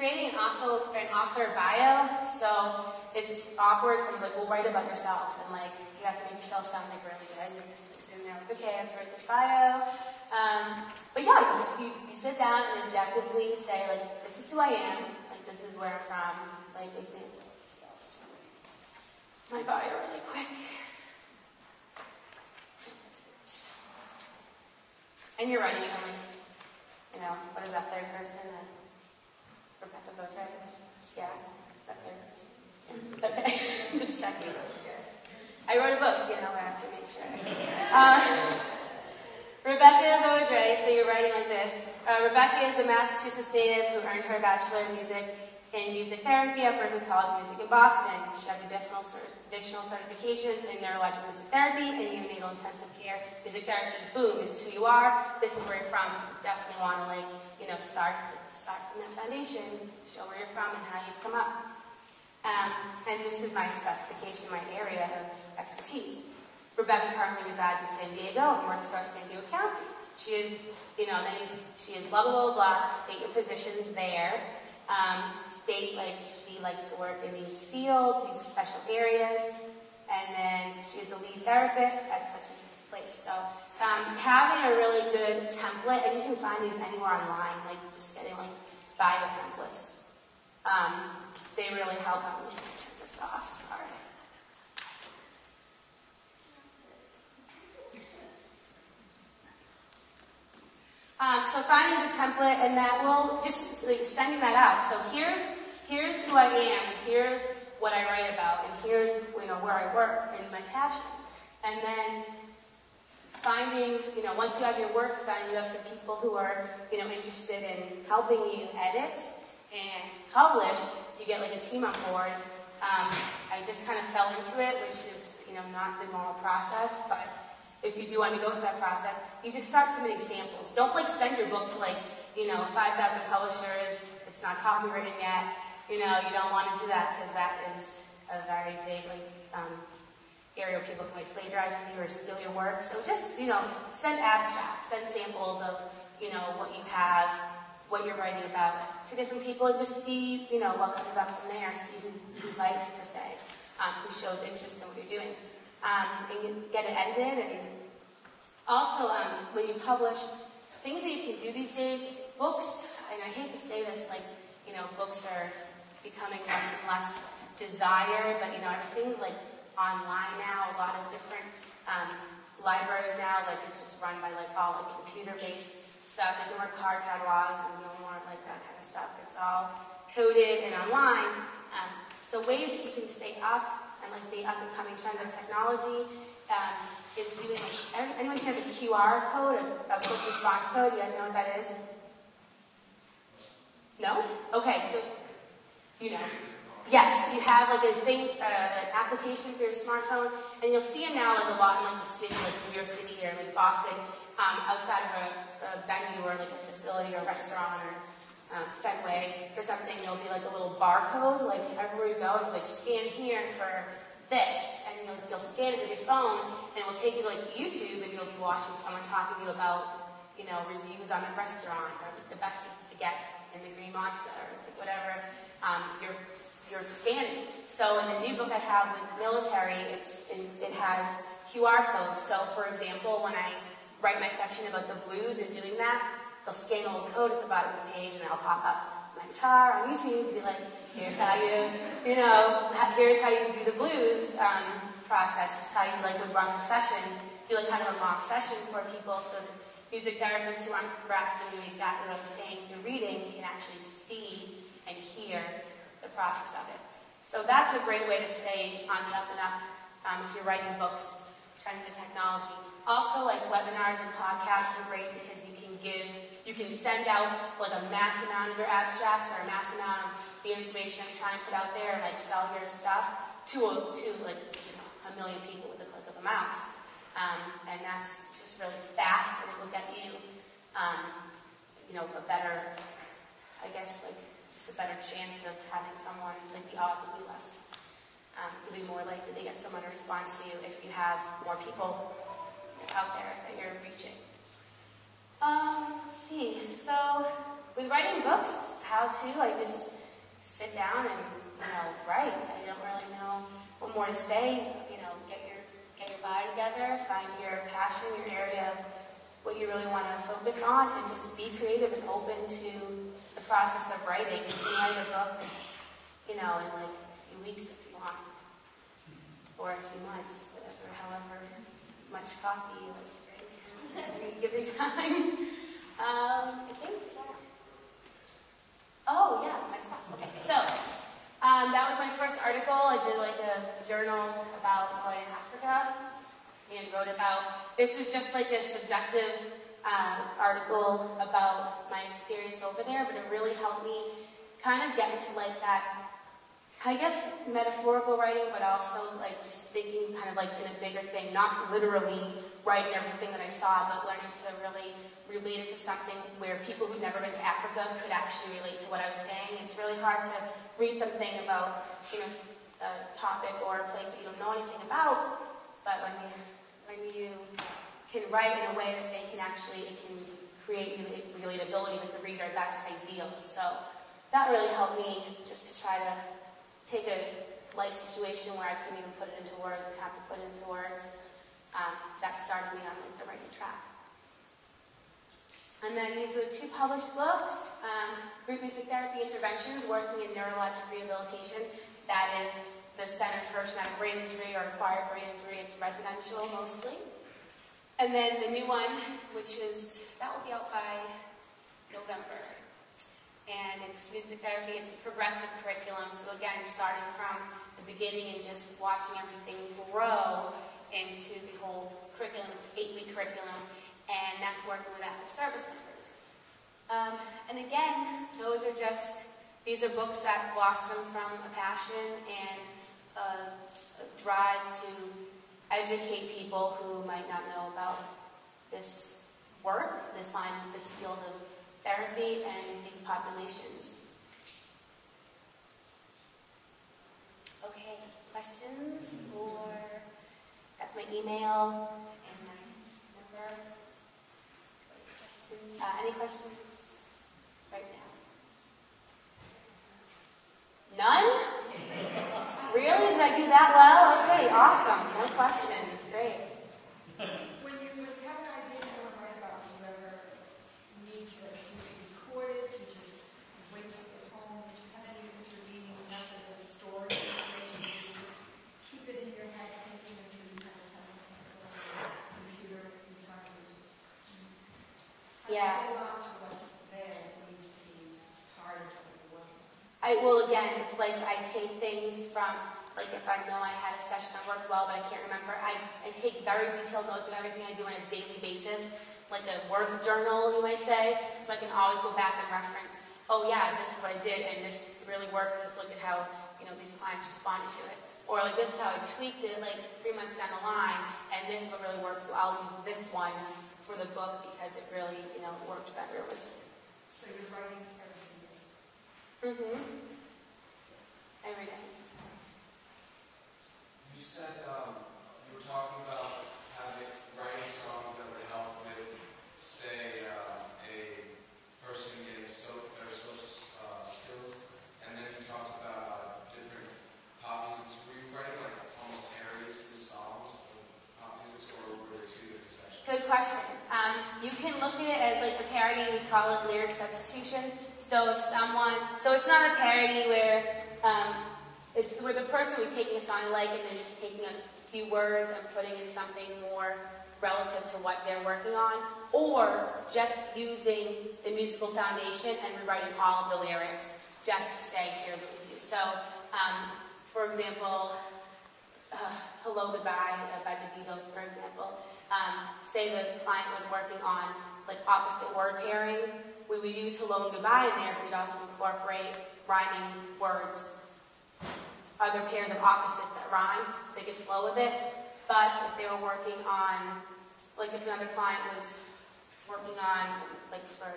creating an author bio. So it's awkward. Someone's like, well, write about yourself. And like, you have to make yourself sound like really good. And you're just in there, like, okay, I have to write this bio. But yeah, you sit down and objectively say, like, this is who I am. Like, this is where I'm from. Like, examples. So, my bio really quick. And you're writing it in, like, you know, what is that third person? Rebecca Beaudry? Yeah, is that third person? Yeah. Okay, just checking. I wrote a book, you know, I have to make sure. Rebecca Beaudry, so you're writing like this. Rebecca is a Massachusetts native who earned her Bachelor of Music in Music Therapy at Berklee College of Music in Boston. She has additional certifications in neurologic music therapy and neonatal intensive care music therapy. Boom, this is who you are, this is where you're from. So you definitely want to, like, you know, start from that foundation, show where you're from and how you've come up. And this is my specification, my area of expertise. Rebecca currently resides in San Diego and works for San Diego County. She is, you know, she is blah, blah, blah, blah, state your positions there. State, like, she likes to work in these fields, these special areas, and then she is a lead therapist at such and such a place. So having a really good template, and you can find these anywhere online, like just getting like bio templates. They really help. I'm just going to turn this off, sorry. So finding the template, and that will just like sending that out. So here's who I am, and here's what I write about, and here's, you know, where I work and my passions. And then finding, you know, once you have your works done, you have some people who are, you know, interested in helping you edit and publish. You get like a team on board. I just kind of fell into it, which is, you know, not the normal process, but if you do want to go through that process, you just start submitting samples. Don't like send your book to like, you know, 5,000 publishers. It's not copywritten yet. You know, you don't want to do that because that is a very big like area where people can like plagiarize from you or steal your work. So just, you know, send abstracts, send samples of, you know, what you have, what you're writing about to different people, and just see, you know, what comes up from there. See who bites per se, who shows interest in what you're doing. And you get it edited, and also when you publish, things that you can do these days, books, and I hate to say this, like, you know, books are becoming less and less desired, but, you know, everything's like online now, a lot of different libraries now, like it's just run by like all like computer-based stuff. There's no more card catalogs, there's no more like that kind of stuff. It's all coded and online. So ways that you can stay up, and like the up-and-coming trends of technology is doing, like, anyone can have a QR code, a quick response code. You guys know what that is? No? Okay, so, you know. Yes, you have like this thing, an application for your smartphone, and you'll see it now like a lot in like the city, like New York City or like Boston, outside of a venue or like a facility or restaurant or Fenway or something. There'll be like a little barcode, like everywhere you go, and like scan here for this, and you'll scan it with your phone, and it will take you to like YouTube, and you'll be watching someone talking to you about, you know, reviews on a restaurant or like, the best seats to get in the Green Monster or like, whatever you're scanning. So in the new book I have with military, it has QR codes. So for example, when I write my section about the blues and doing that, they'll scan a little code at the bottom of the page, and it'll pop up my guitar on YouTube and be like, here's how you know, here's how you do the blues process. This is how you like would run the session. Do like kind of a mock session for people, so music therapists who aren't grasping you exactly what I'm saying through reading can actually see and hear the process of it. So that's a great way to stay on the up and up if you're writing books, trends in technology. Also, like webinars and podcasts are great because you can send out like a mass amount of your abstracts or a mass amount of the information you're trying to put out there, and like sell your stuff to like, you know, 1 million people with a click of a mouse. And that's just really fast, and it will get you, you know, a better, I guess, like just a better chance of having someone, like the odds will be less. You'll be more likely to get someone to respond to you if you have more people out there that you're reaching. Let's see. So with writing books, how to. I just sit down and, write. I don't really know what more to say. Get your body together, find your passion, your area of what you really want to focus on, and just be creative and open to the process of writing. You can write a book, in like a few weeks if you want, or a few months, whatever, however much coffee you like to drink at any given time. I think that. Oh yeah, my stuff. Okay, so that was my first article. I did like a journal about going to Africa and wrote about. This was just like a subjective article about my experience over there, but it really helped me kind of get into like that, I guess, metaphorical writing, but also like just thinking kind of like in a bigger thing, not literally writing everything that I saw, but learning to really relate it to something where people who've never been to Africa could actually relate to what I was saying. It's really hard to read something about, a topic or a place that you don't know anything about, but when you can write in a way that it can create relatability with the reader, that's ideal. So that really helped me just to try to take a life situation where I couldn't even put it into words and have to put it into words. That started me on the writing track. And then these are the 2 published books. Group Music Therapy Interventions, Working in Neurologic Rehabilitation. That is the Center for Traumatic Brain Injury or Acquired Brain Injury. It's residential mostly. And then the new one, that will be out by November. And it's music therapy. It's a progressive curriculum. So again, starting from the beginning and just watching everything grow into the whole curriculum. It's an 8-week curriculum. And that's working with active service members. And again, these are books that blossom from a passion and a drive to educate people who might not know about this work, this field of therapy and these populations. Okay, questions? Or that's my email and my number. Any questions right now? None? Really? Did I do that well? Okay, awesome. No questions. Great. When you have an idea you want to write about, do you ever need to record it, to just wait till you get home? Do you have any intervening method of storage information? Do you just keep it in your head thinking until you kind of have a pencil on the computer in front of you? Yeah. Hold on to what's there that needs to be part of what you're working on. Well, again, it's like I take things from, like if I know I had a session that worked well, but I can't remember, I take very detailed notes of everything I do on a daily basis, like a work journal, you might say, so I can always go back and reference, oh yeah, this is what I did, and this really worked, because look at how, these clients responded to it. Or like this is how I tweaked it, like 3 months down the line, and this is what really works, so I'll use this one for the book because it really, worked better with. So you're writing every day? Mm-hmm. Every day. You said you were talking about writing songs that would help with, say, a person getting their social skills, and then you talked about different pop music. Were you writing like almost parodies to the songs of pop music, or were there 2 different sections? Good question. You can look at it as like a parody. We call it lyric substitution. So it's not a parody where it's where the person would be taking a song they like and then just taking a few words and putting in something more relative to what they're working on, or just using the musical foundation and rewriting all of the lyrics just to say, here's what we do. So, for example, Hello Goodbye by the Beatles, for example. Say the client was working on like opposite word pairing, we would use hello and goodbye in there, but we'd also incorporate rhyming words, other pairs of opposites that rhyme, so they could flow with it. But if they were working on, like if another client was working on, like for